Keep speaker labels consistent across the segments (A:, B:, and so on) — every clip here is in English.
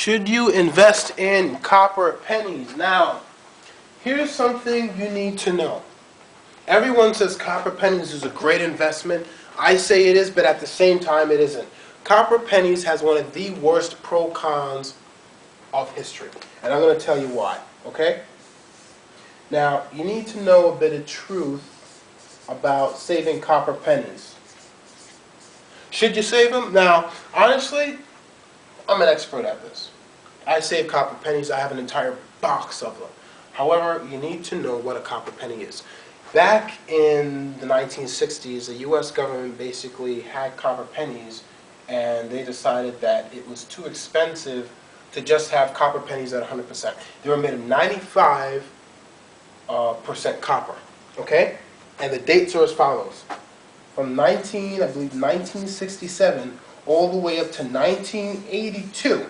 A: Should you invest in copper pennies? Now, here's something you need to know. Everyone says copper pennies is a great investment. I say it is, but at the same time it isn't. Copper pennies has one of the worst pro-cons of history. And I'm going to tell you why, okay? Now, you need to know a bit of truth about saving copper pennies. Should you save them? Now, honestly, I'm an expert at this. I save copper pennies. I have an entire box of them. However, you need to know what a copper penny is. Back in the 1960s, the U.S. government basically had copper pennies, and they decided that it was too expensive to just have copper pennies at 100%. They were made of 95% copper, okay? And the dates are as follows. From 1967 all the way up to 1982.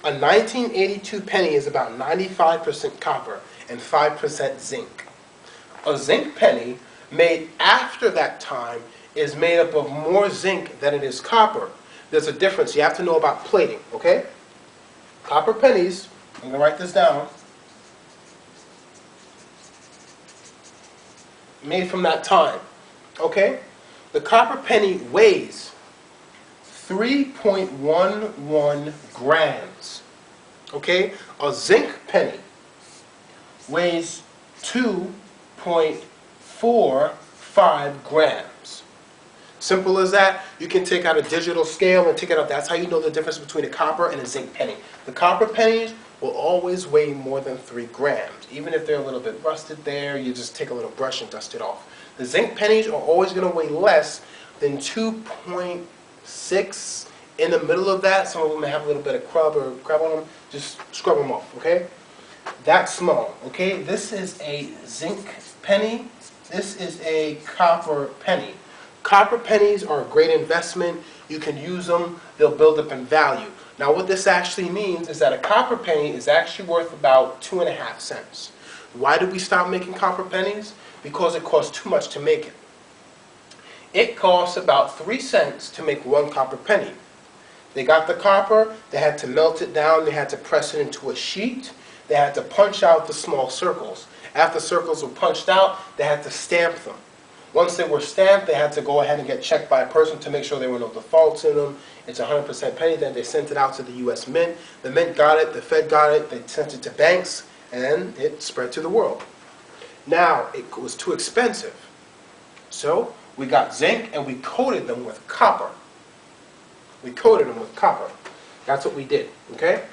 A: A 1982 penny is about 95% copper and 5% zinc. A zinc penny made after that time is made up of more zinc than it is copper. There's a difference. You have to know about plating, okay? Copper pennies, I'm going to write this down, made from that time, okay? The copper penny weighs 3.11 grams, okay? A zinc penny weighs 2.45 grams. Simple as that. You can take out a digital scale and take it out. That's how you know the difference between a copper and a zinc penny. The copper pennies will always weigh more than 3 grams. Even if they're a little bit rusted there, you just take a little brush and dust it off. The zinc pennies are always going to weigh less than 2.6. In the middle of that, some of them may have a little bit of crab on them. Just scrub them off, okay? That's small, okay? This is a zinc penny. This is a copper penny. Copper pennies are a great investment. You can use them. They'll build up in value. Now, what this actually means is that a copper penny is actually worth about 2.5 cents. Why did we stop making copper pennies? Because it costs too much to make it. It costs about 3 cents to make one copper penny. They got the copper, they had to melt it down, they had to press it into a sheet, they had to punch out the small circles. After circles were punched out, they had to stamp them. Once they were stamped, they had to go ahead and get checked by a person to make sure there were no defaults in them. It's 100% penny. Then they sent it out to the U.S. Mint. The Mint got it, the Fed got it, they sent it to banks, and then it spread to the world. Now, it was too expensive. So, we got zinc and we coated them with copper. We coated them with copper. That's what we did, okay?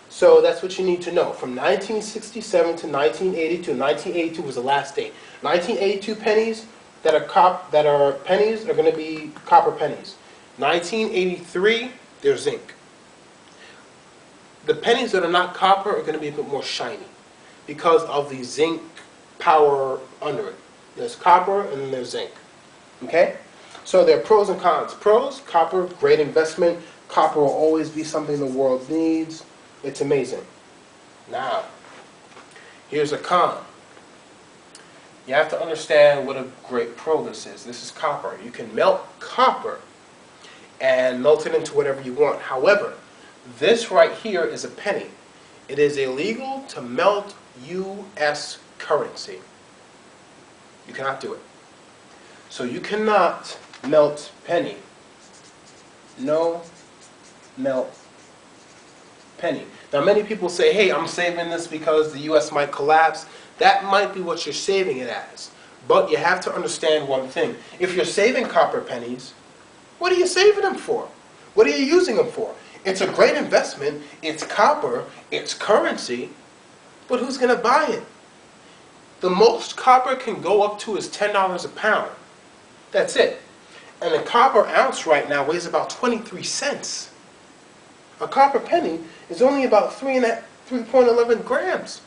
A: So that's what you need to know. From 1967 to 1982, 1982 was the last date. 1982 pennies that are pennies are going to be copper pennies. 1983, they're zinc. The pennies that are not copper are going to be a bit more shiny because of the zinc power under it. There's copper and then there's zinc. Okay? So there are pros and cons. Pros, copper, great investment. Copper will always be something the world needs. It's amazing. Now, here's a con. You have to understand what a great pro this is. This is copper. You can melt copper and melt it into whatever you want. However, this right here is a penny. It is illegal to melt U.S. currency. You cannot do it. So you cannot melt penny. No melt penny. Now many people say, hey, I'm saving this because the U.S. might collapse. That might be what you're saving it as. But you have to understand one thing. If you're saving copper pennies, what are you saving them for? What are you using them for? It's a great investment. It's copper. It's currency. But who's going to buy it? The most copper can go up to is $10 a pound. That's it. And a copper ounce right now weighs about 23 cents. A copper penny is only about 3.11 grams.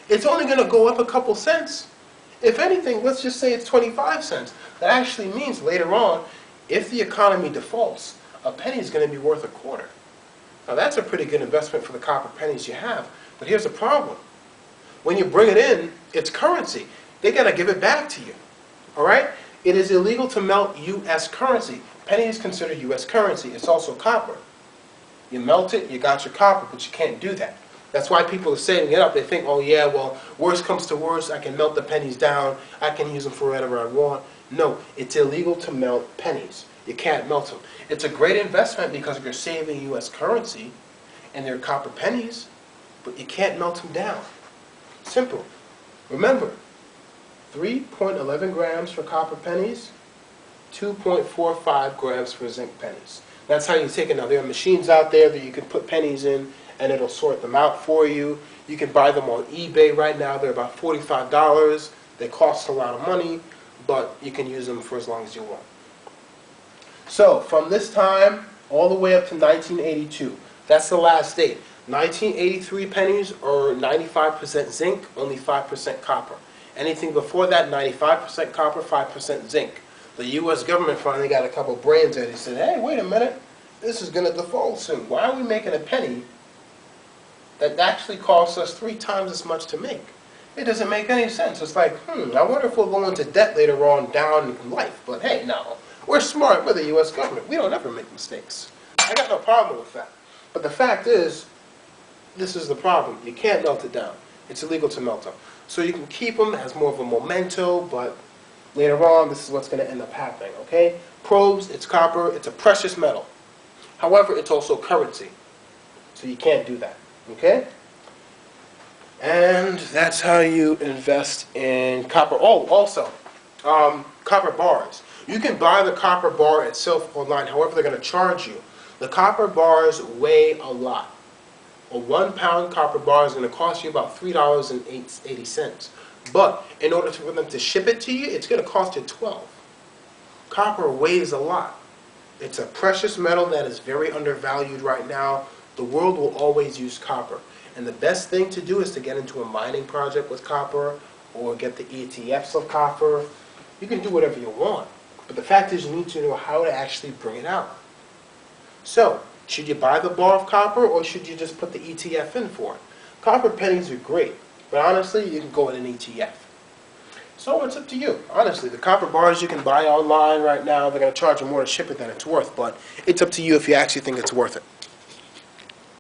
A: It's only going to go up a couple cents. If anything, let's just say it's 25 cents. That actually means later on, if the economy defaults, a penny is going to be worth a quarter. Now that's a pretty good investment for the copper pennies you have. But here's the problem. When you bring it in, it's currency. They got to give it back to you. All right? It is illegal to melt U.S. currency. Penny is considered U.S. currency. It's also copper. You melt it, you got your copper, but you can't do that. That's why people are saving it up. They think, oh yeah, well, worst comes to worst, I can melt the pennies down, I can use them for whatever I want. No, it's illegal to melt pennies. You can't melt them. It's a great investment because you're saving U.S. currency, and they're copper pennies, but you can't melt them down. Simple. Remember, 3.11 grams for copper pennies, 2.45 grams for zinc pennies. That's how you take it. Now, there are machines out there that you can put pennies in, and it'll sort them out for you. You can buy them on eBay right now. They're about $45. They cost a lot of money, but you can use them for as long as you want. So, from this time all the way up to 1982, that's the last date. 1983 pennies are 95% zinc, only 5% copper. Anything before that, 95% copper, 5% zinc. The U.S. government finally got a couple brains there. They said, hey, wait a minute, this is going to default soon. Why are we making a penny that actually costs us 3 times as much to make? It doesn't make any sense. It's like, I wonder if we'll go into debt later on down in life. But hey, no, we're smart. We're the U.S. government. We don't ever make mistakes. I got no problem with that. But the fact is, this is the problem. You can't melt it down. It's illegal to melt them. So you can keep them as more of a memento, but later on, this is what's going to end up happening, okay? Probes, it's copper, it's a precious metal. However, it's also currency. So you can't do that, okay? And that's how you invest in copper. Oh, also, copper bars. You can buy the copper bar itself online, however, they're going to charge you. The copper bars weigh a lot. A 1 pound copper bar is going to cost you about $3.80. But in order for them to ship it to you, it's going to cost you $12. Copper weighs a lot. It's a precious metal that is very undervalued right now. The world will always use copper. And the best thing to do is to get into a mining project with copper or get the ETFs of copper. You can do whatever you want. But the fact is you need to know how to actually bring it out. So, should you buy the bar of copper or should you just put the ETF in for it? Copper pennies are great, but honestly, you can go in an ETF. So it's up to you. Honestly, the copper bars you can buy online right now, they're going to charge you more to ship it than it's worth, but it's up to you if you actually think it's worth it.